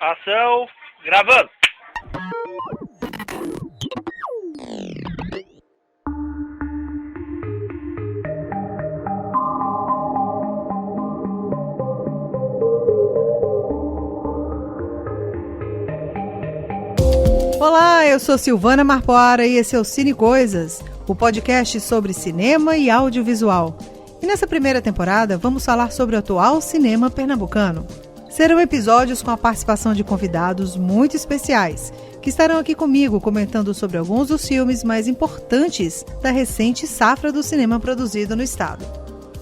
Ação, gravando. Olá, eu sou Silvana Marpoara e esse é o Cine Coisas, o podcast sobre cinema e audiovisual. E nessa primeira temporada vamos falar sobre o atual cinema pernambucano. Serão episódios com a participação de convidados muito especiais, que estarão aqui comigo comentando sobre alguns dos filmes mais importantes da recente safra do cinema produzido no estado.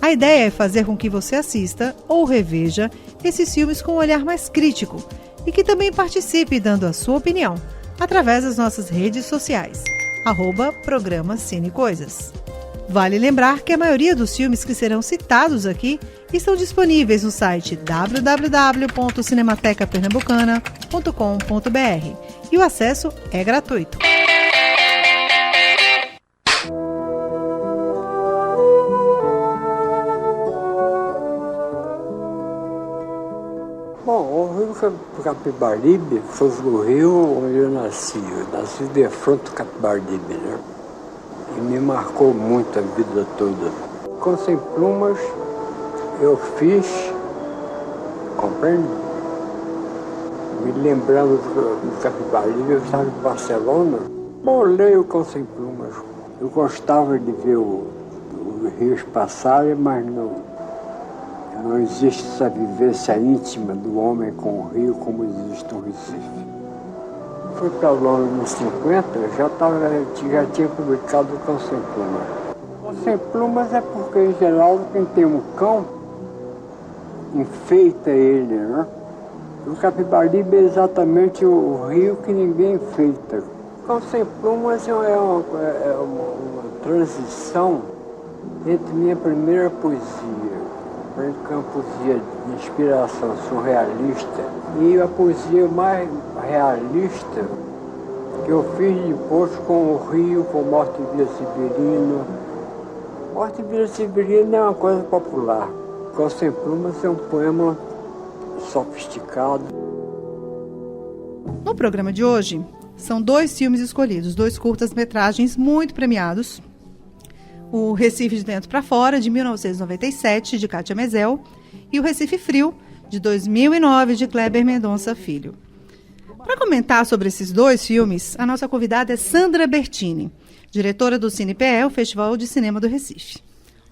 A ideia é fazer com que você assista ou reveja esses filmes com um olhar mais crítico e que também participe dando a sua opinião, através das nossas redes sociais, @programa Cine Coisas. Vale lembrar que a maioria dos filmes que serão citados aqui estão disponíveis no site www.cinematecapernambucana.com.br e o acesso é gratuito. Bom, o Rio Capibaribe foi o rio onde eu nasci. Eu nasci de frente do Capibaribe, né? E me marcou muito a vida toda. Com Sem Plumas, eu fiz, compreende? Me lembrando do Capibaribe, eu estava em Barcelona. Bom, eu leio Com Sem Plumas. Eu gostava de ver os rios passarem, mas não existe essa vivência íntima do homem com o rio como existe no Recife. Fui para Londres nos 50, já tinha publicado o Cão Sem Plumas. O Sem Plumas é porque, em geral, quem tem um cão enfeita ele, né? O Capibaribe é exatamente o rio que ninguém enfeita. O Cão Sem Plumas é uma transição entre minha primeira poesia, que é uma poesia de inspiração surrealista, e a poesia mais realista que eu fiz depois com o Rio, com Morte e Vida Severino. Morte e Vida Severino é uma coisa popular. Com Sem Plumas é um poema sofisticado. No programa de hoje, são 2 filmes escolhidos, 2 curtas-metragens muito premiados. O Recife de Dentro para Fora, de 1997, de Kátia Mezel, e o Recife Frio, de 2009, de Kleber Mendonça Filho. Para comentar sobre esses 2 filmes, a nossa convidada é Sandra Bertini, diretora do CinePE, o Festival de Cinema do Recife.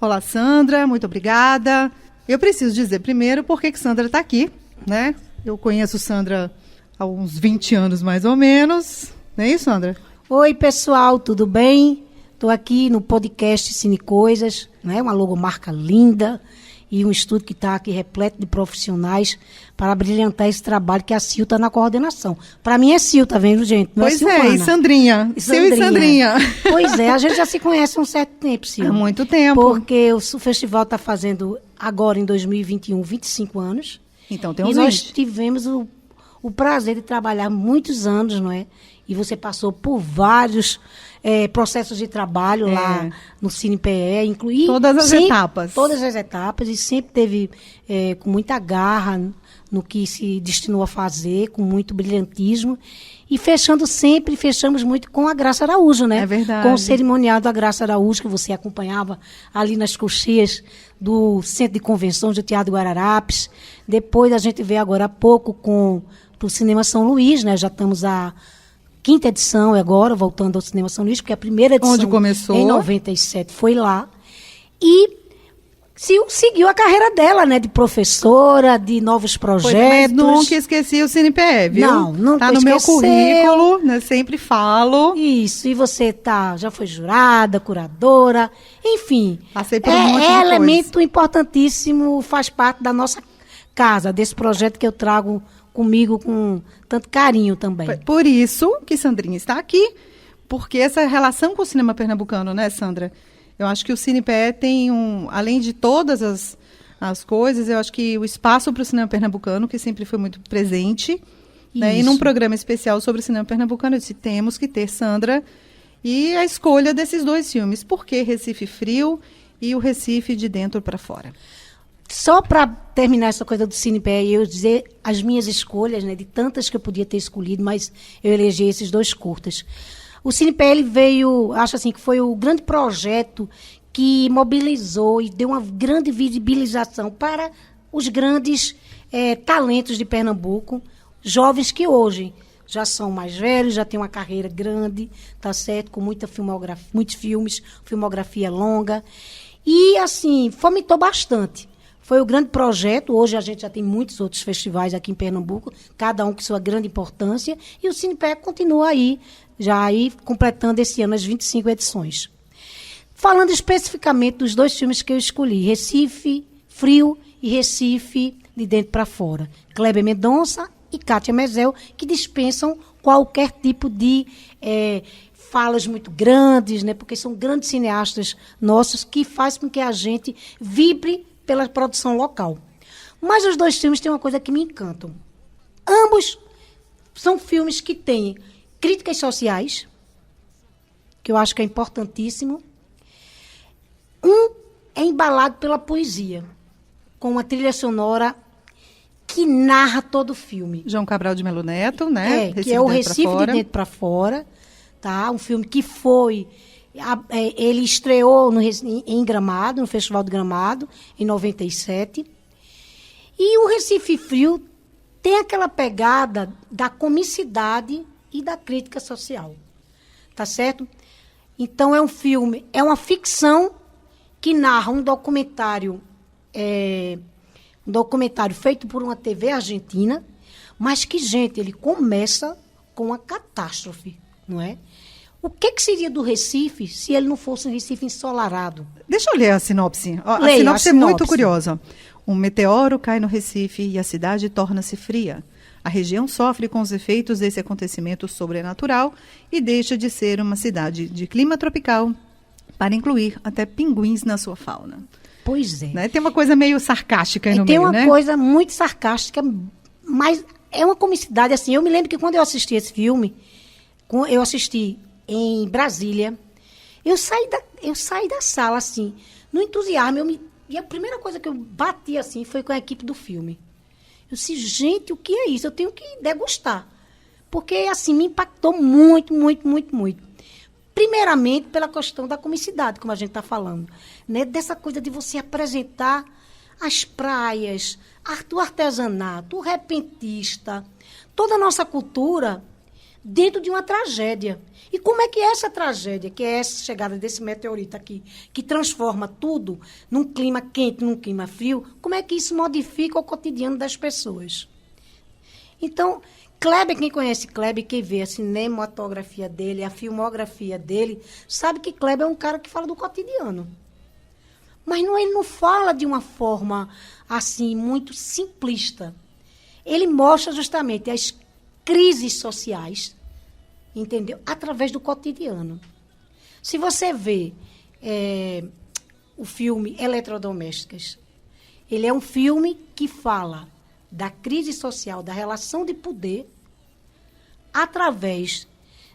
Olá, Sandra, muito obrigada. Eu preciso dizer primeiro por que Sandra está aqui, né? Eu conheço Sandra há uns 20 anos, mais ou menos. Não é isso, Sandra? Oi, pessoal, tudo bem? Estou aqui no podcast Cine Coisas, né? Uma logomarca linda e um estúdio que está aqui repleto de profissionais para brilhantar esse trabalho que a Sil está na coordenação. Para mim é Sil, tá vendo, gente? Não Pois é, e Sandrinha. Sil e Sandrinha. Pois é, a gente já se conhece há um certo tempo, Sil. Há muito tempo. Porque o festival está fazendo agora, em 2021, 25 anos. Então tem uns uns 20. E nós tivemos o prazer de trabalhar muitos anos, não é? E você passou por vários processos de trabalho lá no CinePE, incluir todas as etapas. Todas as etapas, e sempre teve com muita garra no que se destinou a fazer, com muito brilhantismo. E fechamos muito com a Graça Araújo, né? É verdade. Com o cerimonial da Graça Araújo, que você acompanhava ali nas cocheias do Centro de Convenções do Teatro Guararapes. Depois a gente veio agora há pouco para o Cinema São Luís, né? Já estamos a 5ª edição agora, voltando ao Cinema São Luís, porque a primeira edição, onde começou, em 97, foi lá. E seguiu a carreira dela, né? De professora, de novos projetos. Mas nunca esqueci o CinePE, viu? Nunca tá no meu currículo, né? Sempre falo. Isso, e você já foi jurada, curadora, enfim. Passei por um monte de coisa. Elemento importantíssimo, faz parte da nossa casa, desse projeto que eu trago comigo com tanto carinho também. Por isso que Sandrinha está aqui, porque essa relação com o cinema pernambucano, né, Sandra? Eu acho que o CinePE tem além de todas as coisas, eu acho que o espaço para o cinema pernambucano, que sempre foi muito presente, né? E num programa especial sobre o cinema pernambucano, eu disse, temos que ter Sandra e a escolha desses 2 filmes. Por que Recife Frio e o Recife de Dentro para Fora? Só para terminar essa coisa do CinePé, eu dizer as minhas escolhas, né, de tantas que eu podia ter escolhido, mas eu elegi esses 2 curtas. O CinePé, ele veio, acho assim, que foi o grande projeto que mobilizou e deu uma grande visibilização para os grandes talentos de Pernambuco, jovens que hoje já são mais velhos, já têm uma carreira grande, tá certo? Com muita filmografia, muitos filmes, filmografia longa. E, assim, fomentou bastante. Foi o grande projeto. Hoje a gente já tem muitos outros festivais aqui em Pernambuco, cada um com sua grande importância. E o CinePé continua aí, já aí completando esse ano as 25 edições. Falando especificamente dos 2 filmes que eu escolhi, Recife Frio e Recife de Dentro para Fora. Kleber Mendonça e Kátia Mezel, que dispensam qualquer tipo de falas muito grandes, né? Porque são grandes cineastas nossos que fazem com que a gente vibre pela produção local. Mas os 2 filmes têm uma coisa que me encantam. Ambos são filmes que têm críticas sociais, que eu acho que é importantíssimo. Um é embalado pela poesia, com uma trilha sonora que narra todo o filme. João Cabral de Melo Neto, né? Que é o Recife de Dentro para Fora. Tá? Um filme que foi... ele estreou em Gramado, no Festival de Gramado, em 97. E o Recife Frio tem aquela pegada da comicidade e da crítica social. Tá certo? Então, é um filme, é uma ficção que narra um documentário feito por uma TV argentina, mas que, gente, ele começa com uma catástrofe, não é? O que seria do Recife se ele não fosse um Recife ensolarado? Deixa eu ler a sinopse. A Leia, sinopse a é muito sinopse. curiosa. Um meteoro cai no Recife e a cidade torna-se fria. A região sofre com os efeitos desse acontecimento sobrenatural e deixa de ser uma cidade de clima tropical para incluir até pinguins na sua fauna. Pois é. Né? Tem uma coisa meio sarcástica aí no Tem meio, uma né? coisa muito sarcástica, mas é uma comicidade, assim. Eu me lembro que quando eu assisti esse filme, eu assisti em Brasília, eu saí da sala, assim, no entusiasmo. E a primeira coisa que eu bati, assim, foi com a equipe do filme. Eu disse, gente, o que é isso? Eu tenho que degustar. Porque, assim, me impactou muito, muito, muito, muito. Primeiramente, pela questão da comicidade, como a gente está falando. Né? Dessa coisa de você apresentar as praias, do artesanato, o repentista, toda a nossa cultura dentro de uma tragédia. E como é que essa tragédia, que é essa chegada desse meteorito aqui, que transforma tudo num clima quente, num clima frio, como é que isso modifica o cotidiano das pessoas? Então, Kleber, quem conhece Kleber, quem vê a cinematografia dele, a filmografia dele, sabe que Kleber é um cara que fala do cotidiano. Mas ele não fala de uma forma, assim, muito simplista. Ele mostra justamente as crises sociais, entendeu? Através do cotidiano. Se você vê o filme Eletrodomésticas, ele é um filme que fala da crise social, da relação de poder, através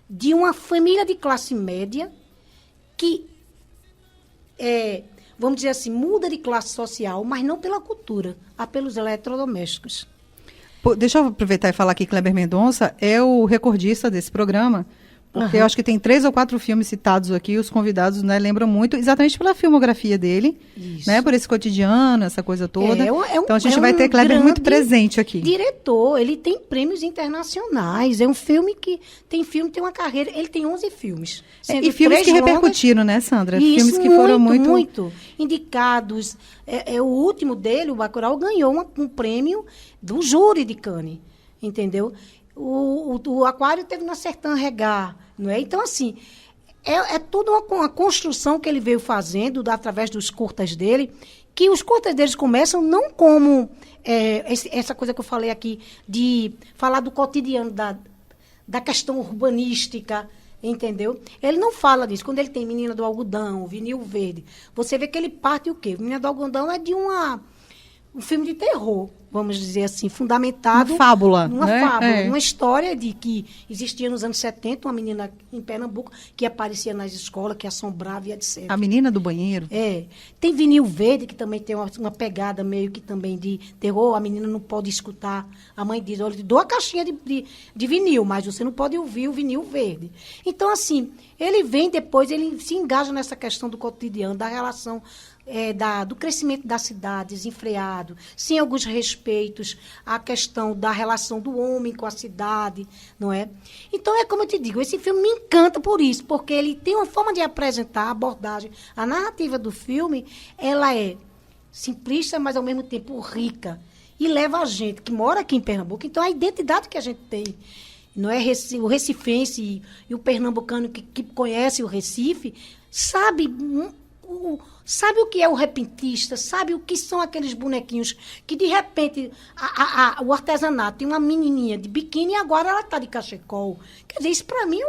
de uma família de classe média que, vamos dizer assim, muda de classe social, mas não pela cultura, a pelos eletrodomésticos. Deixa eu aproveitar e falar que Kleber Mendonça é o recordista desse programa, porque eu acho que tem 3 ou 4 filmes citados aqui, os convidados, né, lembram muito, exatamente pela filmografia dele, né, por esse cotidiano, essa coisa toda. Então a gente vai ter Kleber muito presente aqui. Diretor, ele tem prêmios internacionais, é um filme que tem uma carreira, ele tem 11 filmes. E filmes que repercutiram, né, Sandra? Isso, filmes que foram muito indicados. O último dele, o Bacurau, ganhou um prêmio do júri de Cannes, entendeu? O Aquário teve na Sertã Regar, não é? Então, assim, é toda uma construção que ele veio fazendo através dos curtas dele, que os curtas deles começam não como essa coisa que eu falei aqui, de falar do cotidiano, da questão urbanística, entendeu? Ele não fala disso. Quando ele tem Menina do Algodão, Vinil Verde, você vê que ele parte o quê? Menina do Algodão é de uma um filme de terror, vamos dizer assim, fundamentado... Uma fábula, Uma né? fábula, uma história de que existia nos anos 70 uma menina em Pernambuco que aparecia nas escolas, que assombrava e etc. A menina do banheiro. Tem Vinil Verde, que também tem uma pegada meio que também de terror, a menina não pode escutar, a mãe diz, olha, eu te dou a caixinha de vinil, mas você não pode ouvir o Vinil Verde. Então, assim, ele vem depois, ele se engaja nessa questão do cotidiano, da relação... do crescimento da cidade desenfreado, sem alguns respeitos, a questão da relação do homem com a cidade, não é? Então, é como eu te digo, esse filme me encanta por isso, porque ele tem uma forma de apresentar a abordagem. A narrativa do filme, ela é simplista, mas ao mesmo tempo rica, e leva a gente que mora aqui em Pernambuco, então a identidade que a gente tem, não é o recifense e o pernambucano que conhece o Recife, sabe o que é o repentista, sabe o que são aqueles bonequinhos que, de repente, o artesanato tem uma menininha de biquíni e agora ela está de cachecol. Quer dizer, isso para mim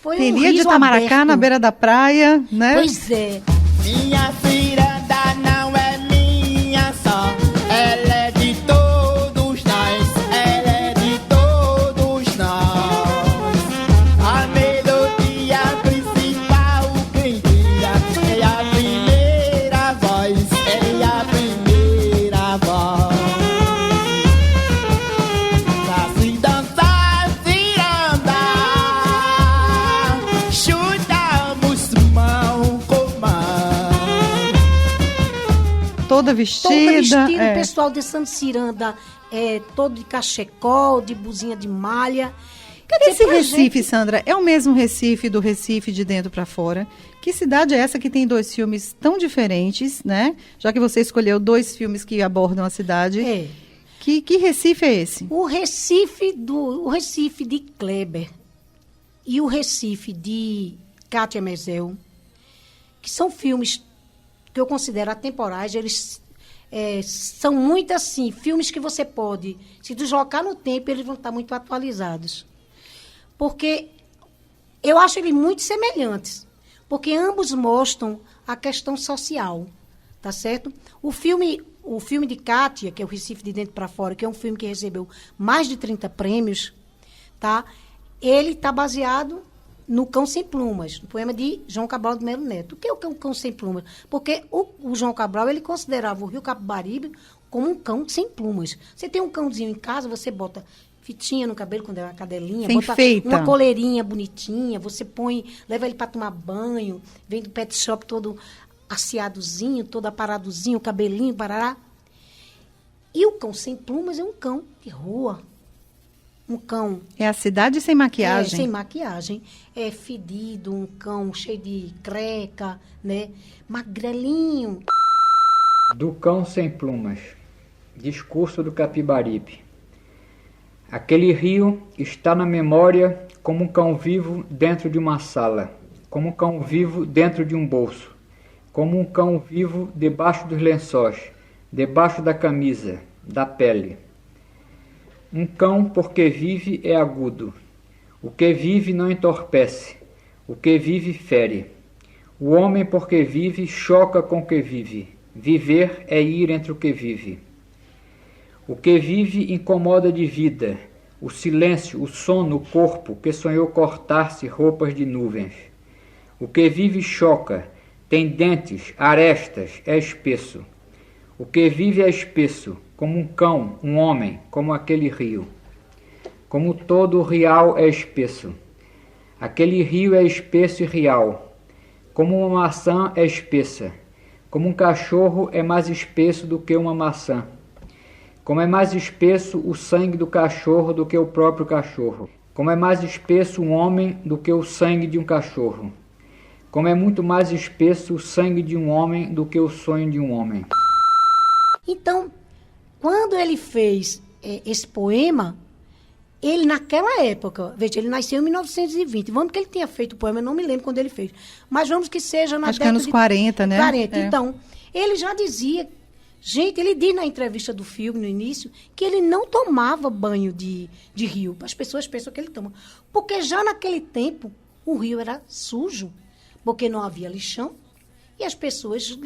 foi um riso Teria de Itamaracá, aberto. na beira da praia, né? Pois é. Minha ciranda não é minha só, ela é de todos nós, ela é de todos nós. A melodia principal quem cria é a primeira voz, é a primeira voz. Pra se dançar ciranda, chutamos mão com mão. Toda vestida. Todo vestido, o pessoal dançando ciranda, todo de cachecol, de blusinha de malha. Quer dizer, Esse pra Recife, gente- Sandra, é o mesmo Recife do Recife de dentro para fora? Que cidade é essa que tem 2 filmes tão diferentes, né? Já que você escolheu 2 filmes que abordam a cidade. É. Que Recife é esse? O Recife de Kleber e o Recife de Kátia Mesel, que são filmes que eu considero atemporais, eles são muito assim, filmes que você pode se deslocar no tempo e eles vão estar muito atualizados. Porque eu acho eles muito semelhantes, porque ambos mostram a questão social, tá certo? O filme de Kátia, que é o Recife de Dentro para Fora, que é um filme que recebeu mais de 30 prêmios, tá? Ele está baseado no Cão Sem Plumas, no poema de João Cabral de Melo Neto. O que é o Cão Sem Plumas? Porque o João Cabral, ele considerava o Rio Capibaribe como um cão sem plumas. Você tem um cãozinho em casa, você bota fitinha no cabelo quando é uma cadelinha, bota Enfeita. uma coleirinha bonitinha, você leva ele para tomar banho, vem do pet shop todo asseadozinho, todo aparadozinho, cabelinho, parará. E o Cão Sem Plumas é um cão de rua. Um cão É a cidade sem maquiagem. sem maquiagem. É fedido, um cão cheio de creca, né? Magrelinho. Do Cão Sem Plumas. Discurso do Capibaribe. Aquele rio está na memória como um cão vivo dentro de uma sala, como um cão vivo dentro de um bolso, como um cão vivo debaixo dos lençóis, debaixo da camisa, da pele. Um cão, porque vive, é agudo. O que vive não entorpece, o que vive fere. O homem, porque vive, choca com o que vive. Viver é ir entre o que vive. O que vive incomoda de vida, o silêncio, o sono, o corpo, que sonhou cortar-se roupas de nuvens. O que vive choca, tem dentes, arestas, é espesso. O que vive é espesso, como um cão, um homem, como aquele rio. Como todo real é espesso. Aquele rio é espesso e real. Como uma maçã é espessa. Como um cachorro é mais espesso do que uma maçã. Como é mais espesso o sangue do cachorro do que o próprio cachorro. Como é mais espesso um homem do que o sangue de um cachorro. Como é muito mais espesso o sangue de um homem do que o sonho de um homem. Então, quando ele fez esse poema, ele naquela época, veja, ele nasceu em 1920, vamos que ele tenha feito o poema, eu não me lembro quando ele fez, mas vamos que seja na Acho que é década anos 40, né? 40. É. Então, ele já dizia, gente, ele diz na entrevista do filme, no início, que ele não tomava banho de rio. As pessoas pensam que ele toma. Porque já naquele tempo, o rio era sujo, porque não havia lixão, e as pessoas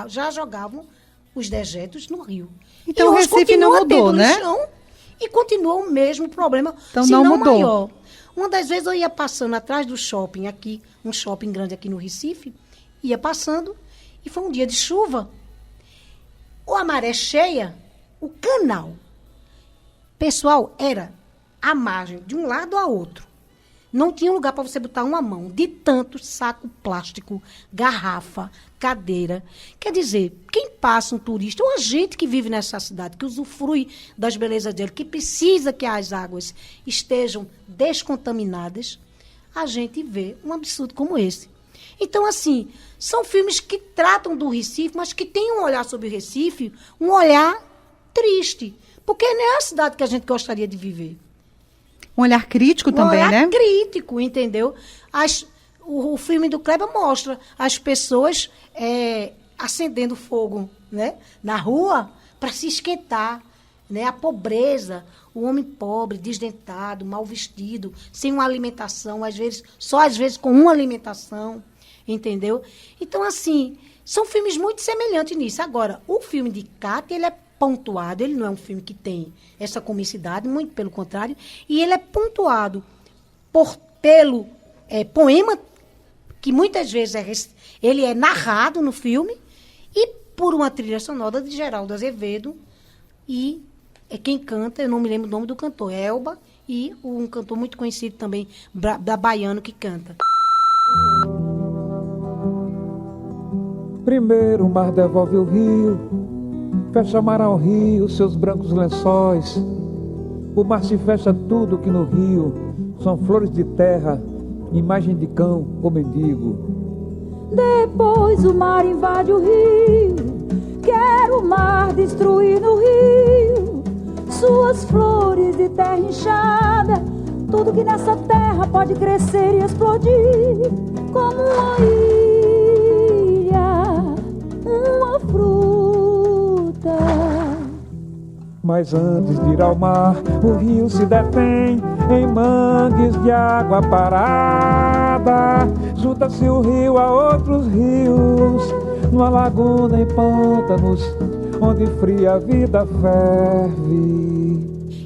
já jogavam os dejetos no rio. Então, E o hoje Recife não continua mudou, tendo né? lixão e continua o mesmo problema, Então, se não não mudou. maior. Uma das vezes eu ia passando atrás do shopping aqui, um shopping grande aqui no Recife, ia passando e foi um dia de chuva. Ou a maré cheia, o canal, pessoal, era a margem de um lado a outro. Não tinha lugar para você botar uma mão, de tanto saco plástico, garrafa, cadeira. Quer dizer, quem passa, um turista, ou a gente que vive nessa cidade, que usufrui das belezas dele, que precisa que as águas estejam descontaminadas, a gente vê um absurdo como esse. Então, assim, são filmes que tratam do Recife, mas que têm um olhar sobre o Recife, um olhar triste. Porque não é a cidade que a gente gostaria de viver. Um olhar crítico também, olhar né? crítico, entendeu? O filme do Kleber mostra as pessoas acendendo fogo, né, na rua para se esquentar, né? A pobreza, o homem pobre, desdentado, mal vestido, sem uma alimentação, às vezes com uma alimentação, entendeu? Então, assim, são filmes muito semelhantes nisso. Agora, o filme de Cátia, ele é pontuado, ele não é um filme que tem essa comicidade, muito pelo contrário, e ele é pontuado pelo poema, que muitas vezes ele é narrado no filme, e por uma trilha sonora de Geraldo Azevedo, e quem canta, eu não me lembro o nome do cantor, é Elba, e um cantor muito conhecido também, da baiano, que canta. Primeiro o mar devolve o rio, fecha mar ao rio, seus brancos lençóis. O mar se fecha tudo que no rio são flores de terra, imagem de cão ou mendigo. Depois o mar invade o rio, quer o mar destruir no rio suas flores de terra inchada, tudo que nessa terra pode crescer e explodir como uma ilha, uma fruta. Mas antes de ir ao mar, o rio se detém em mangues de água parada. Junta-se o rio a outros rios, numa laguna em pântanos, onde fria a vida ferve.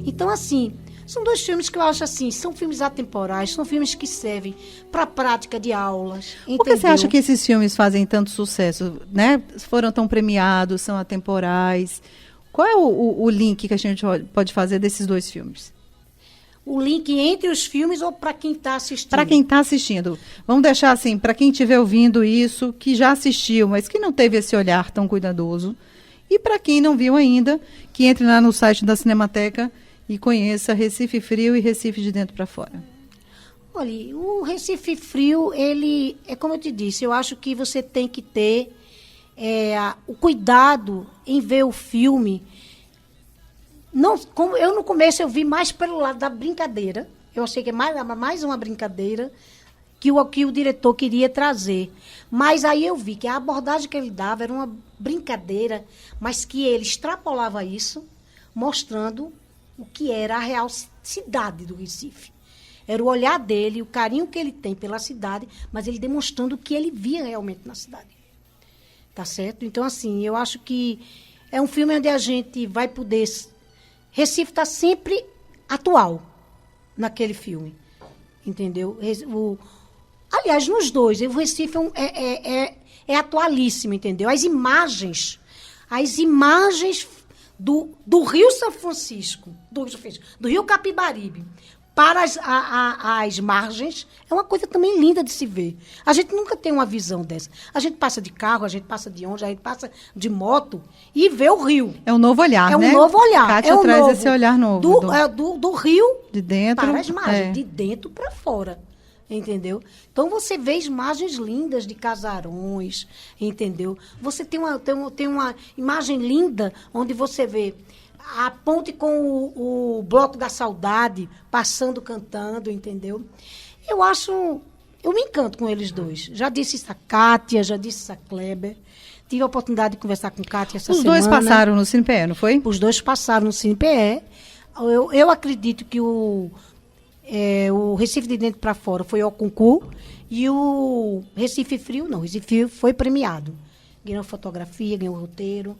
Então, assim, são dois filmes que eu acho assim, são filmes atemporais, são filmes que servem para a prática de aulas. Por que você acha que esses filmes fazem tanto sucesso, né? Foram tão premiados, são atemporais. Qual é o link que a gente pode fazer desses dois filmes? O link entre os filmes ou para quem está assistindo? Para quem está assistindo. Vamos deixar assim, para quem estiver ouvindo isso, que já assistiu, mas que não teve esse olhar tão cuidadoso. E para quem não viu ainda, que entre lá no site da Cinemateca e conheça Recife Frio e Recife de Dentro para Fora. Olha, o Recife Frio, ele, é como eu te disse, eu acho que você tem que ter o cuidado em ver o filme. Não, como eu no começo eu vi mais pelo lado da brincadeira. Eu achei que é mais uma brincadeira que o diretor queria trazer. Mas aí eu vi que a abordagem que ele dava era uma brincadeira, mas que ele extrapolava isso, mostrando o que era a real cidade do Recife. Era o olhar dele, o carinho que ele tem pela cidade, mas ele demonstrando o que ele via realmente na cidade. Tá certo? Então, assim, eu acho que é um filme onde a gente vai poder... Recife está sempre atual naquele filme. Entendeu? Aliás, nos dois, o Recife é atualíssimo, entendeu? As imagens do Rio São Francisco, do Rio Capibaribe, para as margens, é uma coisa também linda de se ver. A gente nunca tem uma visão dessa. A gente passa de carro, a gente passa de ônibus, a gente passa de moto e vê o rio. É um novo olhar, né? É um novo olhar. Kátia traz esse olhar novo. Do rio de dentro, para as margens, de dentro para fora. Entendeu? Então, você vê imagens lindas de casarões, entendeu? Você tem uma imagem linda onde você vê a ponte com o Bloco da Saudade passando, cantando, entendeu? Eu me encanto com eles dois. Já disse isso a Kátia, já disse isso a Kleber. Tive a oportunidade de conversar com Kátia essa semana. Os dois passaram no CinePE, não foi? Os dois passaram no CinePE. Eu acredito que o Recife de Dentro para Fora foi ao concurso e o Recife Frio, não. O Recife Frio foi premiado. Ganhou fotografia, ganhou roteiro.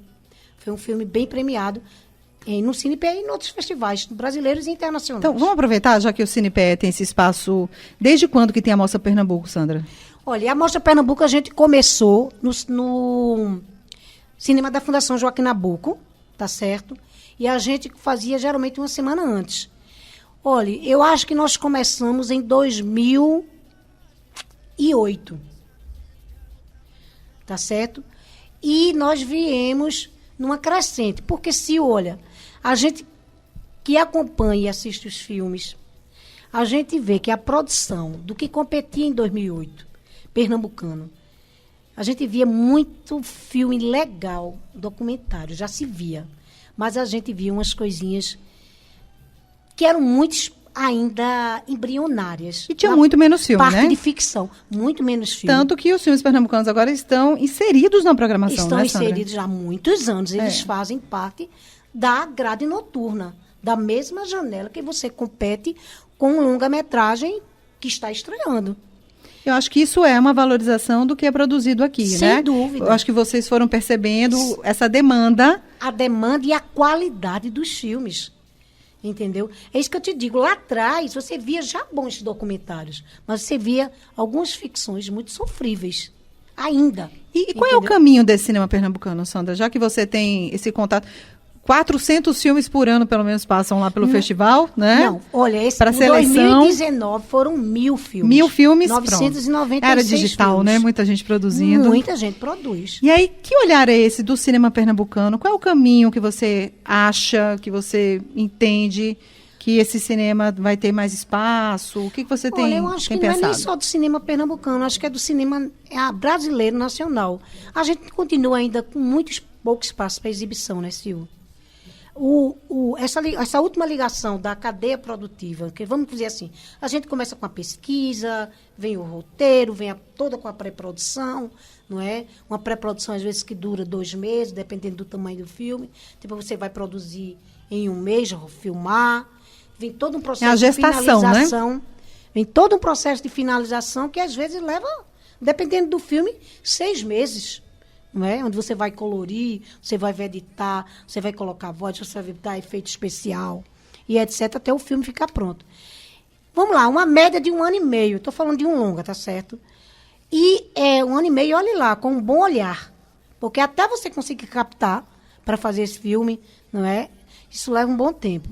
Foi um filme bem premiado no CinePE e em outros festivais brasileiros e internacionais. Então, vamos aproveitar, já que o CinePE tem esse espaço. Desde quando que tem a Mostra Pernambuco, Sandra? Olha, a Mostra Pernambuco a gente começou no cinema da Fundação Joaquim Nabuco, tá certo? E a gente fazia geralmente uma semana antes. Olha, eu acho que nós começamos em 2008, tá certo? E nós viemos numa crescente, porque olha, a gente que acompanha e assiste os filmes, a gente vê que a produção do que competia em 2008, pernambucano, a gente via muito filme legal, documentário, já se via, mas a gente via umas coisinhas que eram muito ainda embrionárias. E tinha muito menos filme, parte né? de ficção, muito menos filme. Tanto que os filmes pernambucanos agora estão inseridos na programação, Estão né, Sandra? inseridos há muitos anos. Eles fazem parte da grade noturna, da mesma janela que você compete com um longa-metragem que está estreando. Eu acho que isso é uma valorização do que é produzido aqui, né? Sem dúvida. Eu acho que vocês foram percebendo essa demanda. A demanda e a qualidade dos filmes. Entendeu? É isso que eu te digo. Lá atrás, você via já bons documentários, mas você via algumas ficções muito sofríveis. Ainda. E qual é o caminho desse cinema pernambucano, Sandra? Já que você tem esse contato... 400 filmes por ano, pelo menos, passam lá pelo festival, né? Não, olha, esse para em seleção, 2019 foram 1000 filmes. 1000 filmes, 996 Era digital, filmes. né? Muita gente produzindo. Muita gente produz. E aí, que olhar é esse do cinema pernambucano? Qual é o caminho que você acha, que você entende que esse cinema vai ter mais espaço? O que você tem pensado? Olha, eu acho que não é nem só do cinema pernambucano, acho que é do cinema brasileiro, nacional. A gente continua ainda com pouco espaço para exibição, né, Sil? Essa última ligação da cadeia produtiva, que vamos dizer assim, a gente começa com a pesquisa, vem o roteiro, vem toda com a pré-produção, não é? Uma pré-produção, às vezes, que dura 2 meses, dependendo do tamanho do filme. Depois você vai produzir em 1 mês, filmar. Vem todo um processo de finalização. Né? Vem todo um processo de finalização que, às vezes, leva, dependendo do filme, 6 meses. Não é? Onde você vai colorir, você vai editar, você vai colocar voz, você vai dar efeito especial e etc. até o filme ficar pronto. Vamos lá, uma média de 1 ano e meio. Estou falando de um longa, tá certo? E 1 ano e meio, olhe lá, com um bom olhar. Porque até você conseguir captar para fazer esse filme, não é? Isso leva um bom tempo.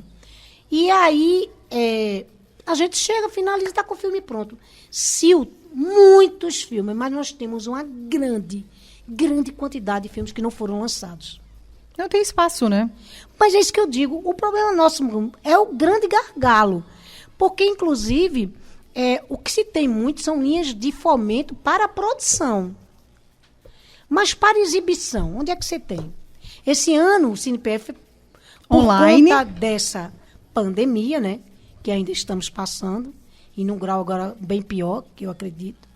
E aí, a gente chega, finaliza e está com o filme pronto. Muitos filmes, mas nós temos uma grande quantidade de filmes que não foram lançados. Não tem espaço, né? Mas é isso que eu digo. O problema nosso é o grande gargalo. Porque, inclusive, o que se tem muito são linhas de fomento para a produção. Mas para exibição, onde é que você tem? Esse ano, o CinePE, por online, conta dessa pandemia, né, que ainda estamos passando, e num grau agora bem pior, que eu acredito,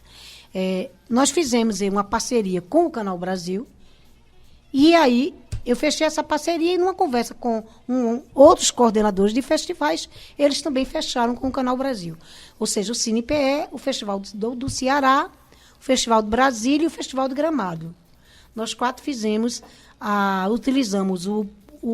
nós fizemos uma parceria com o Canal Brasil, e aí eu fechei essa parceria e numa conversa com outros coordenadores de festivais, eles também fecharam com o Canal Brasil. Ou seja, o CinePE, o Festival do Ceará, o Festival do Brasília e o Festival do Gramado. Nós 4 utilizamos o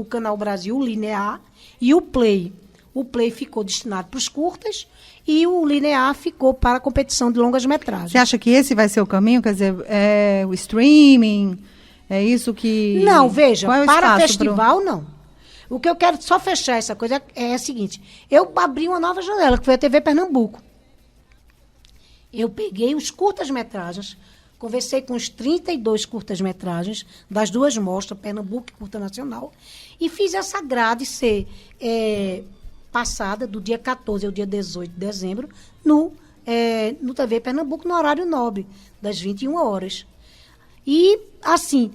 Canal Brasil, o linear, e o Play. O Play ficou destinado para os curtas e o linear ficou para a competição de longas metragens. Você acha que esse vai ser o caminho? Quer dizer, o streaming, é isso que... Não, veja, para festival, não. O que eu quero só fechar essa coisa é o seguinte, eu abri uma nova janela, que foi a TV Pernambuco. Eu peguei os curtas-metragens, conversei com os 32 curtas-metragens das 2 mostras, Pernambuco e Curta Nacional, e fiz essa grade ser passada do dia 14 ao dia 18 de dezembro no TV Pernambuco, no horário nobre, das 21 horas. E, assim,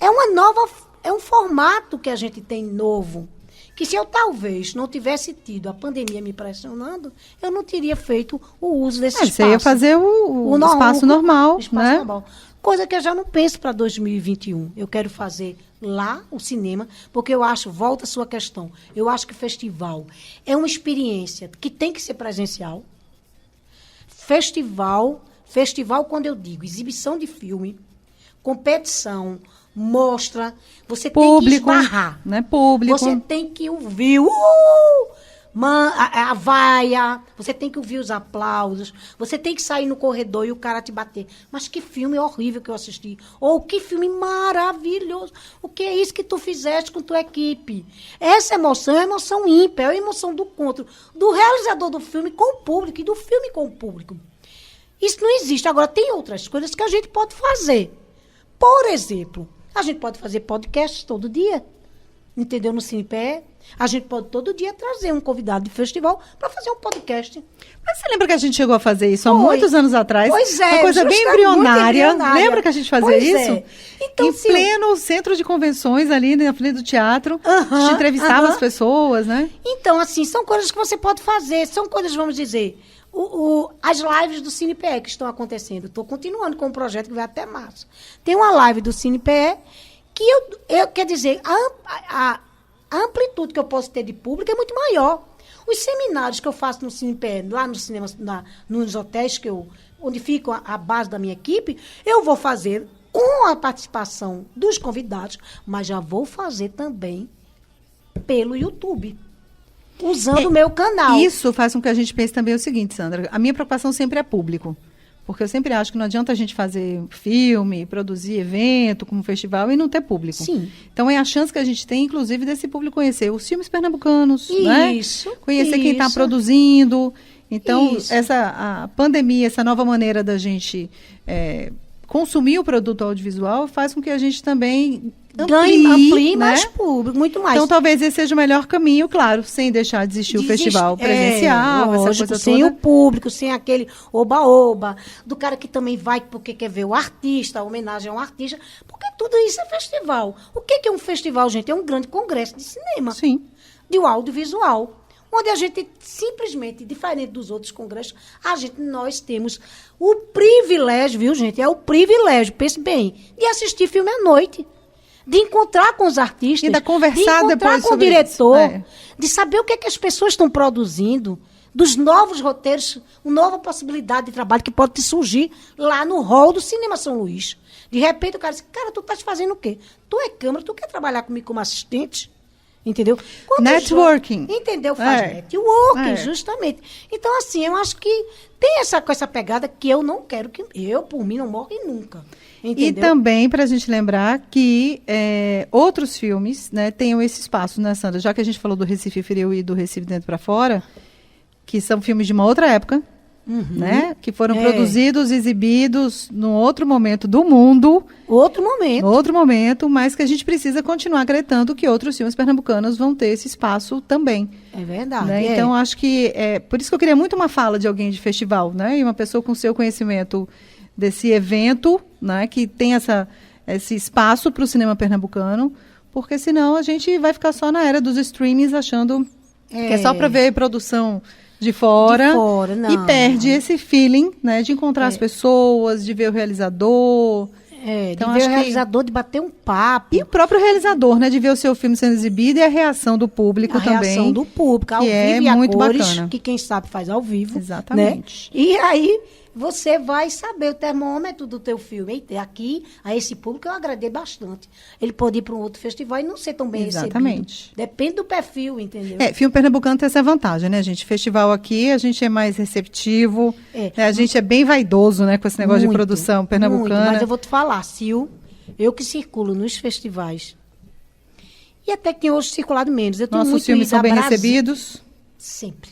é um formato que a gente tem novo, que se eu talvez não tivesse tido a pandemia me pressionando, eu não teria feito o uso desse espaço. Você ia fazer o espaço normal, o espaço né? normal. Coisa que eu já não penso para 2021. Eu quero fazer lá o cinema, porque eu acho, volta a sua questão, eu acho que festival é uma experiência que tem que ser presencial. Festival, quando eu digo exibição de filme, competição, mostra, você Público, tem que esbarrar. né? Público. Você tem que ouvir a vaia, você tem que ouvir os aplausos, você tem que sair no corredor e o cara te bater. Mas que filme horrível que eu assisti. Ou que filme maravilhoso. O que é isso que tu fizeste com tua equipe? Essa emoção é emoção ímpar, é a emoção do encontro do realizador do filme com o público e do filme com o público. Isso não existe. Agora, tem outras coisas que a gente pode fazer. Por exemplo, a gente pode fazer podcast todo dia, entendeu? No CinePE. A gente pode todo dia trazer um convidado de festival para fazer um podcast. Mas você lembra que a gente chegou a fazer isso há Foi. muitos anos atrás? Pois é. Uma coisa bem justamente, embrionária. muito embrionária. Lembra que a gente fazia Pois isso? é. Então, em pleno centro de convenções, ali na frente do teatro. A gente entrevistava as pessoas, né? Então, assim, são coisas que você pode fazer. São coisas, vamos dizer, as lives do CinePE que estão acontecendo. Estou continuando com um projeto que vai até março. Tem uma live do CinePE que eu quer dizer, a amplitude que eu posso ter de público é muito maior. Os seminários que eu faço no CinePE, lá no cinema, nos hotéis onde fica a base da minha equipe, eu vou fazer com a participação dos convidados, mas já vou fazer também pelo YouTube, usando o meu canal. Isso faz com que a gente pense também o seguinte, Sandra. A minha preocupação sempre é público. Porque eu sempre acho que não adianta a gente fazer filme, produzir evento, como festival, e não ter público. Sim. Então, é a chance que a gente tem, inclusive, desse público conhecer os filmes pernambucanos, né? Isso. Conhecer quem está produzindo. Então, a pandemia, essa nova maneira da gente consumir o produto audiovisual, faz com que a gente também amplie, né? mais público, muito mais. Então, talvez esse seja o melhor caminho, claro, sem deixar de existir o festival presencial, essa lógico, coisa sem toda. o público, sem aquele oba-oba, do cara que também vai porque quer ver o artista, a homenagem a um artista, porque tudo isso é festival. O que é um festival, gente? É um grande congresso de cinema. Sim. De audiovisual. Onde a gente, simplesmente, diferente dos outros congressos, nós temos o privilégio, viu, gente? É o privilégio, pense bem, de assistir filme à noite. De encontrar com os artistas, e da conversar de encontrar depois com o sobre diretor, isso. de saber o que é que as pessoas estão produzindo, dos novos roteiros, uma nova possibilidade de trabalho que pode te surgir lá no hall do Cinema São Luís. De repente o cara diz, cara, tu estás fazendo o quê? Tu é câmera, tu quer trabalhar comigo como assistente? Entendeu? Networking. Entendeu? Faz networking, justamente. Então, assim, eu acho que tem essa pegada que eu não quero que eu, por mim, não morre nunca. Entendeu? E também para a gente lembrar que outros filmes, né, tenham esse espaço, né, Sandra? Já que a gente falou do Recife Frio e do Recife Dentro para Fora, que são filmes de uma outra época, né? Que foram produzidos, exibidos num outro momento do mundo. Outro momento, mas que a gente precisa continuar acreditando que outros filmes pernambucanos vão ter esse espaço também. É verdade. Né? Então, acho que por isso que eu queria muito uma fala de alguém de festival, né? E uma pessoa com seu conhecimento desse evento, né? Que tem esse espaço para o cinema pernambucano, porque senão a gente vai ficar só na era dos streamings achando que é só para ver produção de fora não, e perde esse feeling, né, de encontrar as pessoas, de ver o realizador. Então, de ver o realizador, de bater um papo. E o próprio realizador, né, de ver o seu filme sendo exibido e a reação do público também. A reação do público, ao vivo e a muito cores, bacana. que quem sabe faz ao vivo. Exatamente. Né? E aí você vai saber o termômetro do teu filme. Eita, aqui, a esse público eu agradei bastante. Ele pode ir para um outro festival e não ser tão bem Exatamente. recebido. Depende do perfil, entendeu? Filme pernambucano tem essa vantagem, né, gente? Festival aqui, a gente é mais receptivo, né, a gente é bem vaidoso, né, com esse negócio de produção pernambucana. Muito, mas eu vou te falar, Sil, eu que circulo nos festivais, e até que tem hoje circulado menos. Eu tenho Nossos filmes são bem recebidos? Sempre.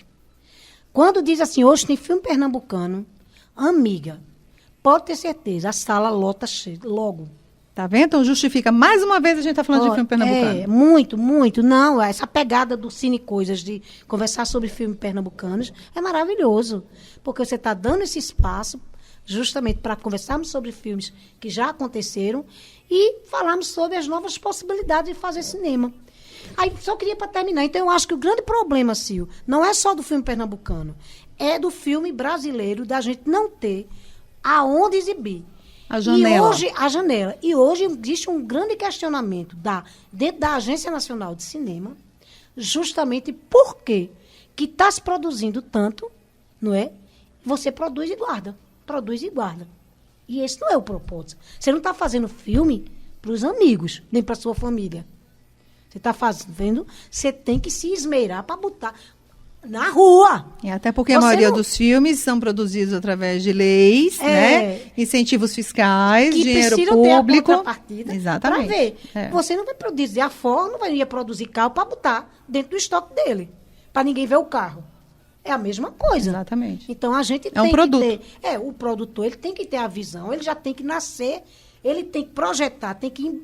Quando diz assim, hoje tem filme pernambucano, amiga, pode ter certeza, a sala lota cheia, logo. Tá vendo? Então justifica. Mais uma vez a gente está falando de filme pernambucano. Muito. Não, essa pegada do Cine Coisas, de conversar sobre filmes pernambucanos, é maravilhoso. Porque você está dando esse espaço justamente para conversarmos sobre filmes que já aconteceram e falarmos sobre as novas possibilidades de fazer cinema. Aí, só queria para terminar. Então, eu acho que o grande problema, Sil, não é só do filme pernambucano, é do filme brasileiro, da gente não ter aonde exibir. A janela. A janela. E hoje existe um grande questionamento dentro da Agência Nacional de Cinema, justamente porque que está se produzindo tanto, não é? Você produz e guarda. Produz e guarda. E esse não é o propósito. Você não está fazendo filme para os amigos, nem para sua família. Você está fazendo, você tem que se esmerar para botar na rua. Até porque a Você maioria não- dos filmes são produzidos através de leis, né? Incentivos fiscais, Que dinheiro precisam ter a público. contrapartida Exatamente. para ver. É. Você não vai produzir, a Ford não vai ia produzir carro para botar dentro do estoque dele, para ninguém ver o carro. É a mesma coisa. Exatamente. Então a gente É um tem produto. que ter, o produtor, ele tem que ter a visão, ele já tem que nascer, ele tem que projetar, tem que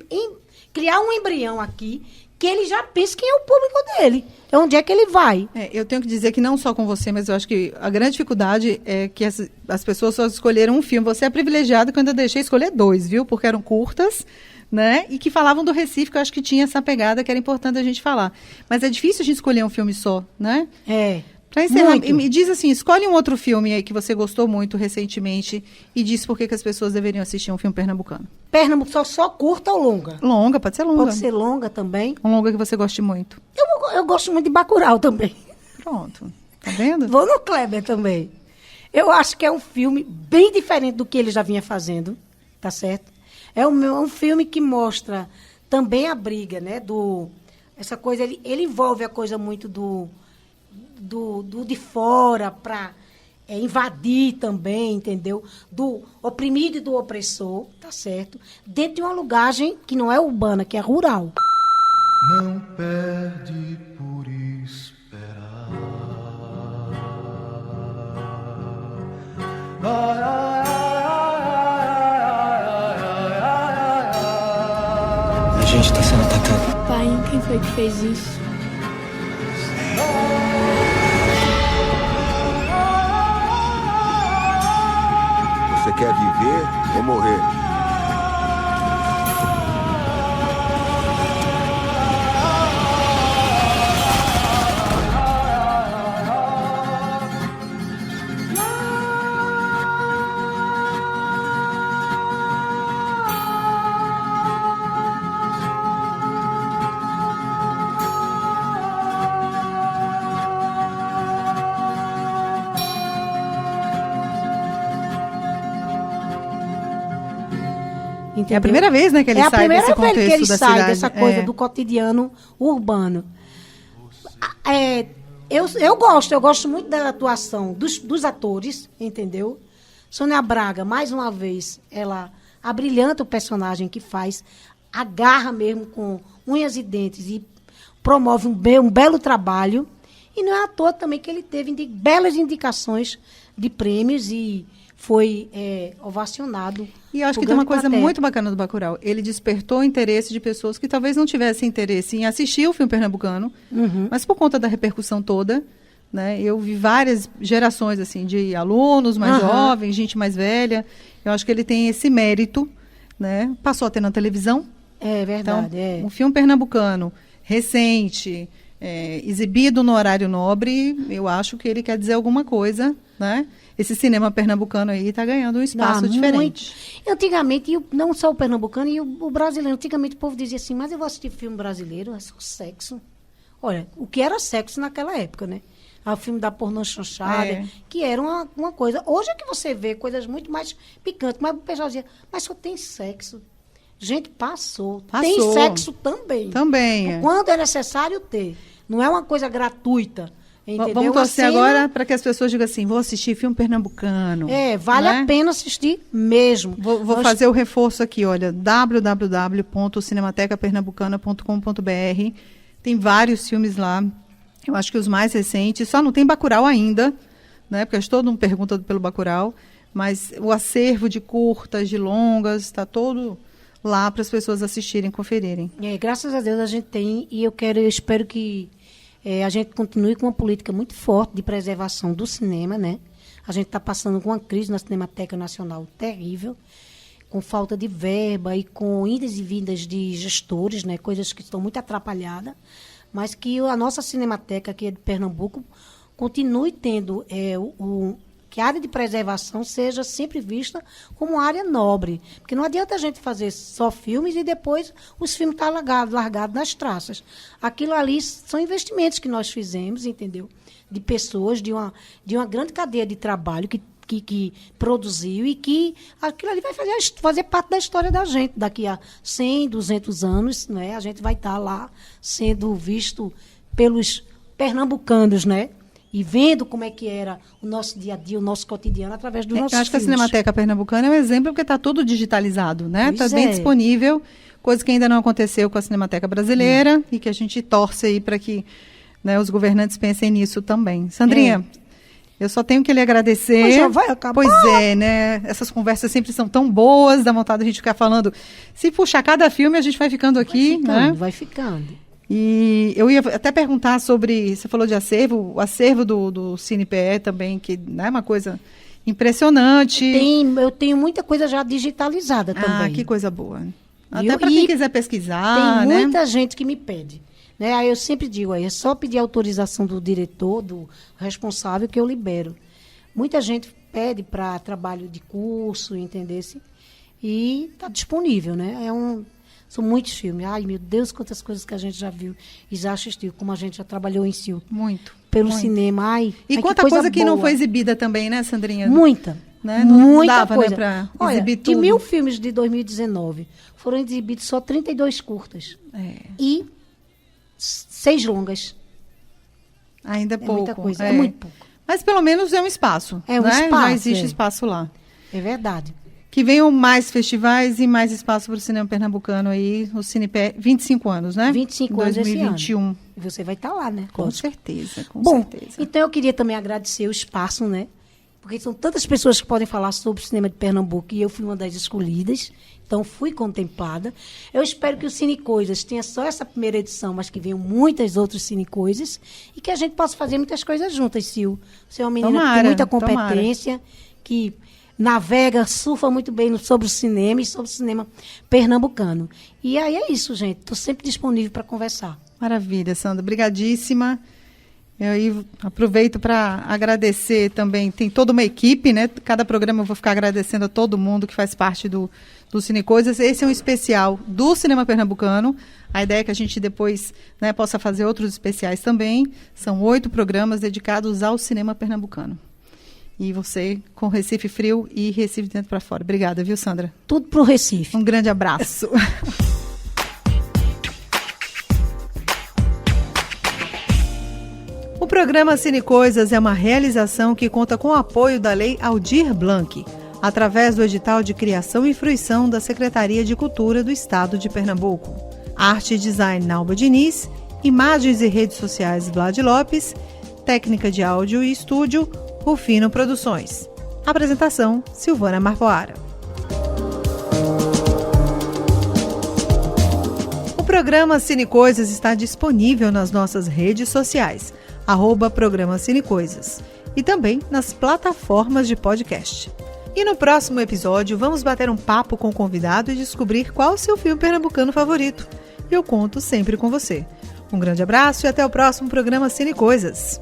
criar um embrião aqui que ele já pense quem é o público dele, onde é que ele vai. Eu tenho que dizer que não só com você, mas eu acho que a grande dificuldade é que as pessoas só escolheram um filme. Você é privilegiado que eu ainda deixei escolher 2, viu? Porque eram curtas, né? E que falavam do Recife, que eu acho que tinha essa pegada que era importante a gente falar. Mas é difícil a gente escolher um filme só, né? Para encerrar, Muito. me diz assim, escolhe um outro filme aí que você gostou muito recentemente e diz por que as pessoas deveriam assistir um filme pernambucano. Pernambuco só curta ou longa? Longa, pode ser longa. Pode ser longa também. Um longa que você goste muito. Eu gosto muito de Bacurau também. Pronto. Tá vendo? Vou no Kleber também. Eu acho que é um filme bem diferente do que ele já vinha fazendo, tá certo? É um filme que mostra também a briga, né? Essa coisa, ele envolve a coisa muito do de fora para invadir também, entendeu? Do oprimido e do opressor, tá certo? Dentro de uma lugagem que não é urbana, que é rural. Não perde por esperar. A gente tá sendo atacado. Pai, quem foi que fez isso? Você quer viver ou morrer? É a primeira vez, né, que ele sai desse contexto da cidade. É a primeira vez que ele sai cidade. dessa coisa do cotidiano urbano. Eu gosto muito da atuação dos atores, entendeu? Sônia Braga, mais uma vez, ela abrilhanta o personagem que faz, agarra mesmo com unhas e dentes e promove um belo trabalho. E não é à toa também que ele teve belas indicações de prêmios e foi ovacionado. E eu acho que tem uma coisa muito bacana do Bacurau. Ele despertou o interesse de pessoas que talvez não tivessem interesse em assistir o filme pernambucano, mas por conta da repercussão toda, né? Eu vi várias gerações assim de alunos mais jovens, gente mais velha. Eu acho que ele tem esse mérito, né? Passou a ter na televisão. É verdade. Então, um filme pernambucano recente, exibido no horário nobre, eu acho que ele quer dizer alguma coisa, né? Esse cinema pernambucano aí está ganhando um espaço diferente. Muito. Antigamente, não só o pernambucano e o brasileiro, antigamente o povo dizia assim, mas eu vou assistir filme brasileiro, é só sexo. Olha, o que era sexo naquela época, né? O filme da pornô chanchada, que era uma coisa. Hoje é que você vê coisas muito mais picantes, mas o pessoal dizia, mas só tem sexo. Gente, passou. Tem sexo também. Também. Quando é necessário ter. Não é uma coisa gratuita. Entendeu? Vamos torcer agora para que as pessoas digam assim, vou assistir filme pernambucano. Vale a pena assistir mesmo. Vou fazer o reforço aqui, olha, www.cinematecapernambucana.com.br. Tem vários filmes lá. Eu acho que os mais recentes, só não tem Bacurau ainda, né? Porque todo mundo pergunta pelo Bacurau, mas o acervo de curtas, de longas, está todo lá para as pessoas assistirem, conferirem. Graças a Deus a gente tem, e eu espero que a gente continue com uma política muito forte de preservação do cinema, né? A gente está passando com uma crise na Cinemateca Nacional terrível, com falta de verba e com idas e vindas de gestores, né? Coisas que estão muito atrapalhadas, mas que a nossa Cinemateca aqui de Pernambuco continue tendo que a área de preservação seja sempre vista como área nobre. Porque não adianta a gente fazer só filmes e depois os filmes estão largados nas traças. Aquilo ali são investimentos que nós fizemos, entendeu? De pessoas, de uma grande cadeia de trabalho que produziu e que aquilo ali vai fazer parte da história da gente. Daqui a 100, 200 anos, né, a gente vai estar lá sendo visto pelos pernambucanos, né? E vendo como é que era o nosso dia a dia, o nosso cotidiano, através dos nossos Eu acho que a filmes. Cinemateca Pernambucana é um exemplo porque está tudo digitalizado, né? Está Pois bem é. disponível, coisa que ainda não aconteceu com a Cinemateca Brasileira e que a gente torce aí para que, né, os governantes pensem nisso também. Sandrinha, eu só tenho que lhe agradecer. Mas já vai acabar. Pois é, né? Essas conversas sempre são tão boas, dá vontade de a gente ficar falando. Se puxar cada filme, a gente vai ficando aqui, né? Vai ficando. E eu ia até perguntar sobre, você falou de acervo, o acervo do CinePE também, que é, né, uma coisa impressionante. Eu tenho muita coisa já digitalizada também. Ah, que coisa boa. Até Viu? para quem quiser pesquisar, Tem né? muita gente que me pede. Né? Aí eu sempre digo, aí é só pedir autorização do diretor, do responsável, que eu libero. Muita gente pede para trabalho de curso, entendesse? E está disponível, né? São muitos filmes. Ai, meu Deus, quantas coisas que a gente já viu e já assistiu, como a gente já trabalhou em si. Muito. Pelo muito. cinema. Ai, quanta que coisa que não boa. foi exibida também, né, Sandrinha? Muita. Né? Não Muita dava, coisa. né, para Olha, exibir de tudo. 1000 filmes de 2019, foram exibidos só 32 curtas. E 6 longas. Ainda é pouco. Muita coisa, é muito pouco. Mas pelo menos é um espaço. É um né? espaço. Já existe espaço lá. É verdade. Que venham mais festivais e mais espaço para o cinema pernambucano aí, o CinePE, 25 anos, né? 25 anos esse 2021. ano. E você vai estar lá, né? Com certeza, com Bom, certeza. então eu queria também agradecer o espaço, né? Porque são tantas pessoas que podem falar sobre o cinema de Pernambuco e eu fui uma das escolhidas, então fui contemplada. Eu espero que o Cine Coisas tenha só essa primeira edição, mas que venham muitas outras Cine Coisas e que a gente possa fazer muitas coisas juntas, Sil. Você é uma menina que tem muita competência, que navega, surfa muito bem sobre o cinema e sobre o cinema pernambucano. E aí é isso, gente. Estou sempre disponível para conversar. Maravilha, Sandra. Obrigadíssima. Eu aí aproveito para agradecer também. Tem toda uma equipe, né? Cada programa eu vou ficar agradecendo a todo mundo que faz parte do Cine Coisas. Esse é um especial do cinema pernambucano. A ideia é que a gente depois, né, possa fazer outros especiais também. São 8 programas dedicados ao cinema pernambucano. E você com Recife Frio e Recife Dentro para Fora. Obrigada, viu, Sandra? Tudo pro Recife. Um grande abraço. O programa Cine Coisas é uma realização que conta com o apoio da Lei Aldir Blanc, através do edital de criação e fruição da Secretaria de Cultura do Estado de Pernambuco. Arte e design Nalba Diniz, imagens e redes sociais Vlad Lopes, técnica de áudio e estúdio Rufino Produções. Apresentação Silvana Marpoara. O programa Cine Coisas está disponível nas nossas redes sociais, @programa Cine Coisas, e também nas plataformas de podcast. E no próximo episódio vamos bater um papo com o convidado e descobrir qual o seu filme pernambucano favorito. Eu conto sempre com você. Um grande abraço e até o próximo programa Cine Coisas.